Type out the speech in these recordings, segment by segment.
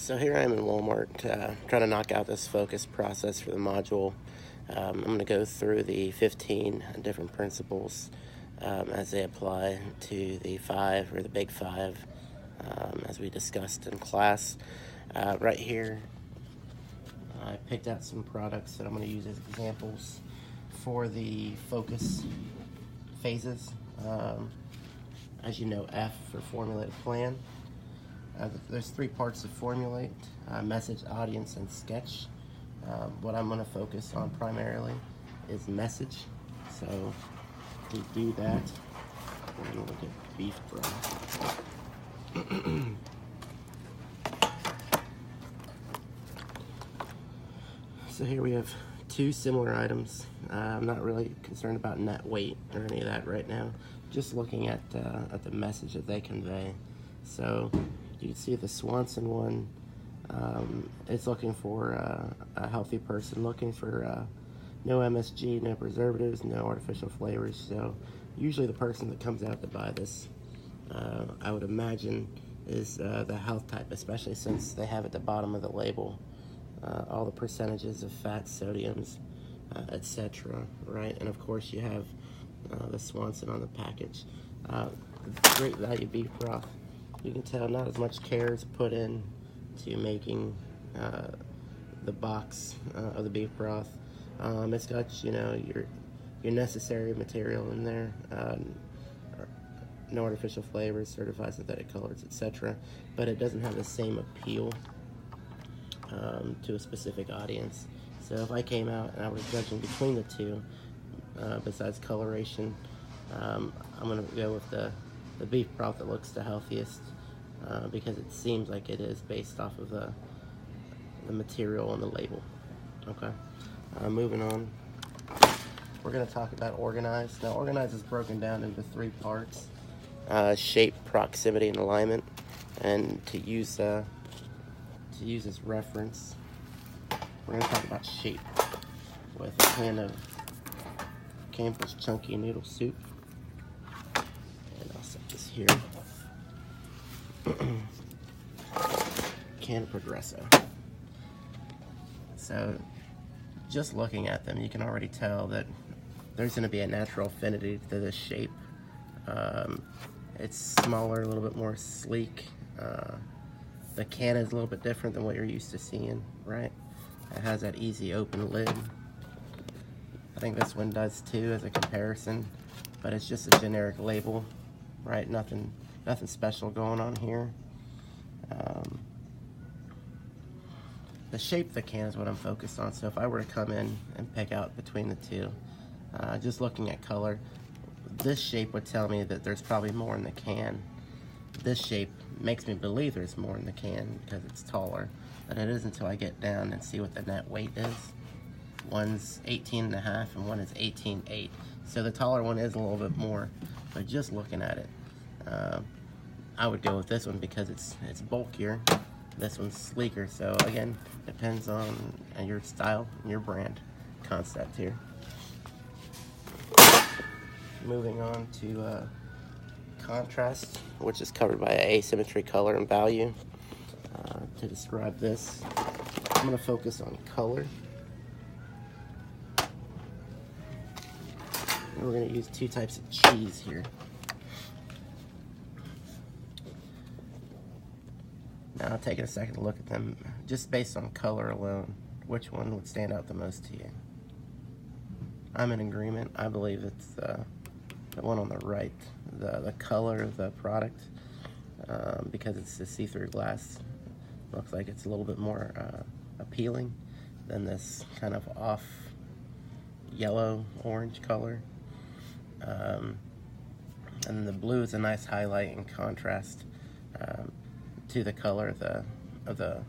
So here I am in Walmart trying to knock out this focus process for the module. I'm going to go through the 15 different principles as they apply to the 5 or the big 5 as we discussed in class. Right here I picked out some products that I'm going to use as examples for the focus phases. As you know, F for formulate a plan. There's 3 parts to formulate: message, audience, and sketch. What I'm going to focus on primarily is message. So to do that, we're going to look at beef broth. So here we have 2 similar items. I'm not really concerned about net weight or any of that right now. Just looking at the message that they convey. So you can see the Swanson one. It's looking for a healthy person, looking for no MSG, no preservatives, no artificial flavors. So usually the person that comes out to buy this, I would imagine, is the health type, especially since they have at the bottom of the label all the percentages of fats, sodiums, etc. Right? And of course you have the Swanson on the package. Great value beef broth. You can tell not as much care is put in to making the box of the beef broth. It's got, you know, your necessary material in there. No artificial flavors, certified synthetic colors, etc. But it doesn't have the same appeal to a specific audience. So if I came out and I was judging between the 2, besides coloration, I'm going to go with the beef broth that looks the healthiest because it seems like it is based off of the material on the label. Okay, moving on. We're going to talk about organize. Now, organize is broken down into 3 parts: shape, proximity, and alignment. And to use as reference, we're going to talk about shape with a can of Campbell's Chunky Noodle Soup. And I'll set this here. Can of Progresso. So just looking at them, you can already tell that there's going to be a natural affinity to this shape. It's smaller, a little bit more sleek. The can is a little bit different than what you're used to seeing, right? It has that easy open lid. I think this one does too as a comparison, but it's just a generic label, right? Nothing special going on here. The shape of the can is what I'm focused on. So if I were to come in and pick out between the 2, just looking at color, this shape would tell me that there's probably more in the can. This shape makes me believe there's more in the can because it's taller, but it is until I get down and see what the net weight is. One's 18.5 and one is 18.8. So the taller one is a little bit more, but just looking at it, I would go with this one because it's bulkier. This one's sleeker. So again, depends on your style and your brand concept here. Moving on to contrast, which is covered by asymmetry, color, and value. To describe this, I'm going to focus on color. And we're going to use 2 types of cheese here. Now, taking a second to look at them, just based on color alone, which one would stand out the most to you? I'm in agreement. I believe it's the one on the right, the color of the product, because it's a see-through glass. Looks like it's a little bit more appealing than this kind of off yellow-orange color. And then the blue is a nice highlight and contrast to the color of the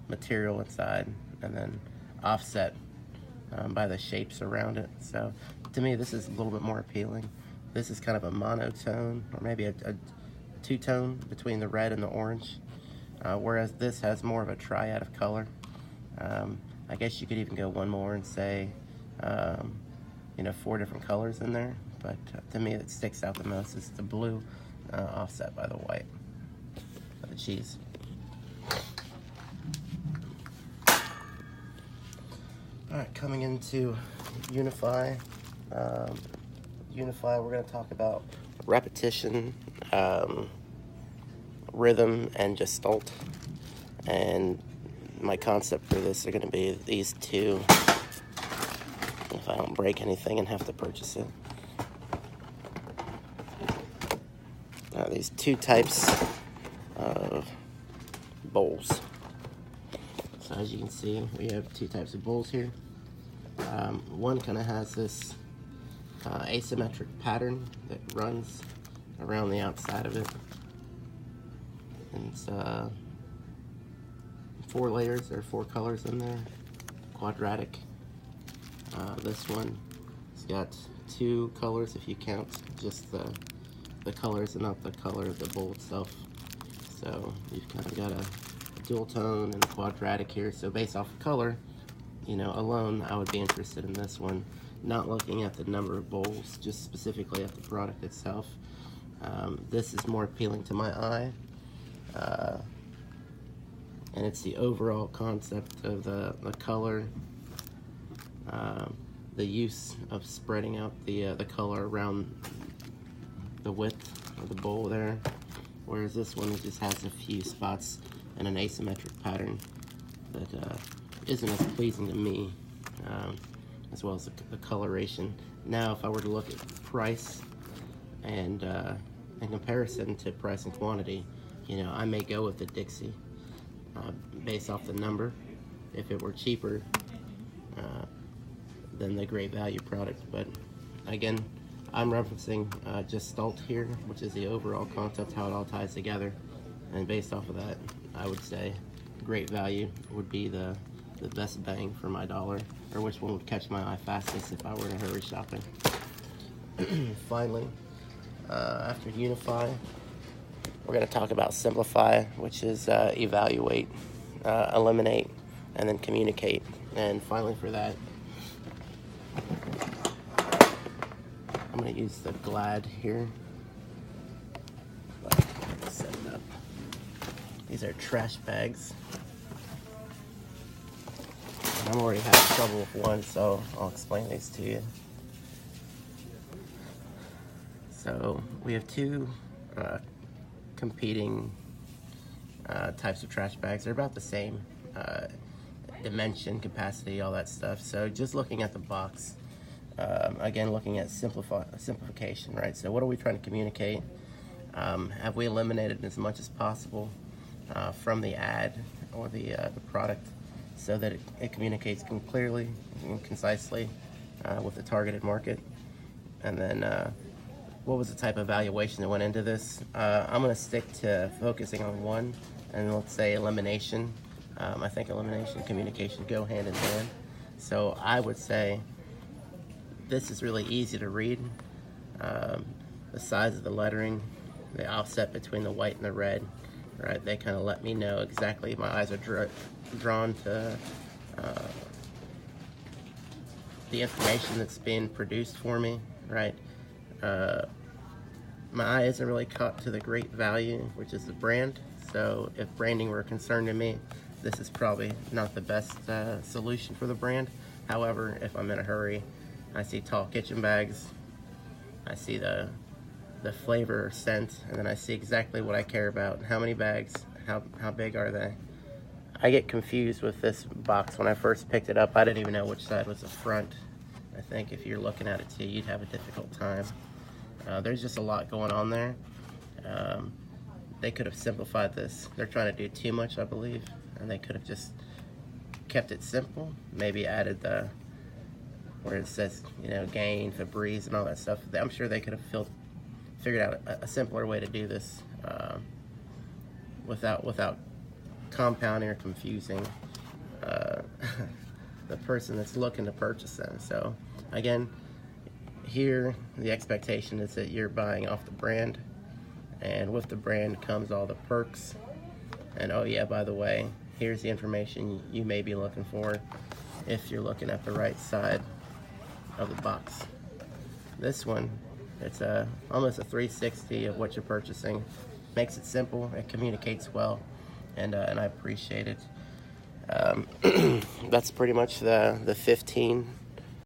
material inside, and then offset by the shapes around it. So to me, this is a little bit more appealing. This is kind of a monotone, or maybe a 2-tone between the red and the orange, whereas this has more of a triad of color. I guess you could even go one more and say, 4 different colors in there, but to me, that sticks out the most is the blue offset by the white of the cheese. Alright, coming into Unify. Unify, we're going to talk about repetition, rhythm, and Gestalt. And my concept for this are going to be these two, if I don't break anything and have to purchase it. These two types of bowls. So as you can see, we have two types of bowls here. One kind of has this asymmetric pattern that runs around the outside of it. And it's 4 layers, there are 4 colors in there, quadratic. This one has got 2 colors if you count just the colors and not the color of the bowl itself. So you've kind of got a dual tone and a quadratic here. So based off of color, you know, alone, I would be interested in this one. Not looking at the number of bowls, just specifically at the product itself. This is more appealing to my eye. And it's the overall concept of the color, the use of spreading out the color around the width of the bowl there, whereas this one just has a few spots and an asymmetric pattern that isn't as pleasing to me, as well as the coloration. Now, if I were to look at price and in comparison to price and quantity, you know, I may go with the Dixie based off the number. If it were cheaper than the Great Value product, but again, I'm referencing Gestalt here, which is the overall concept, how it all ties together, and based off of that, I would say Great Value would be the best bang for my dollar, or which one would catch my eye fastest if I were to hurry shopping. Finally, after Unify, we're going to talk about Simplify, which is evaluate, eliminate, and then communicate. And finally for that, I'm going to use the Glad here. Set it up. These are trash bags. And I'm already having trouble with one, so I'll explain these to you. So we have 2 competing types of trash bags. They're about the same dimension, capacity, all that stuff. So just looking at the box, again, looking at simplification, right? So what are we trying to communicate? Have we eliminated as much as possible from the ad or the product so that it communicates clearly and concisely with the targeted market? And then what was the type of evaluation that went into this? I'm going to stick to focusing on one, and let's say elimination. I think elimination and communication go hand in hand. So I would say this is really easy to read. The size of the lettering, the offset between the white and the red, right? They kind of let me know exactly. My eyes are drawn to the information that's being produced for me, right? My eye isn't really caught to the Great Value, which is the brand. So if branding were a concern to me, this is probably not the best solution for the brand. However, if I'm in a hurry, I see tall kitchen bags, I see the flavor or scent, and then I see exactly what I care about. How many bags, how big are they? I get confused with this box. When I first picked it up, I didn't even know which side was the front. I think if you're looking at it too, you'd have a difficult time. There's just a lot going on there. They could have simplified this. They're trying to do too much, I believe, and they could have just kept it simple. Maybe added where it says, you know, Gain, Febreze, and all that stuff. I'm sure they could have figured out a simpler way to do this without compounding or confusing the person that's looking to purchase them. So again, here the expectation is that you're buying off the brand, and with the brand comes all the perks. And oh yeah, by the way, here's the information you may be looking for if you're looking at the right side of the box. This one, it's almost a 360 of what you're purchasing. Makes it simple, it communicates well, and I appreciate it. That's pretty much the 15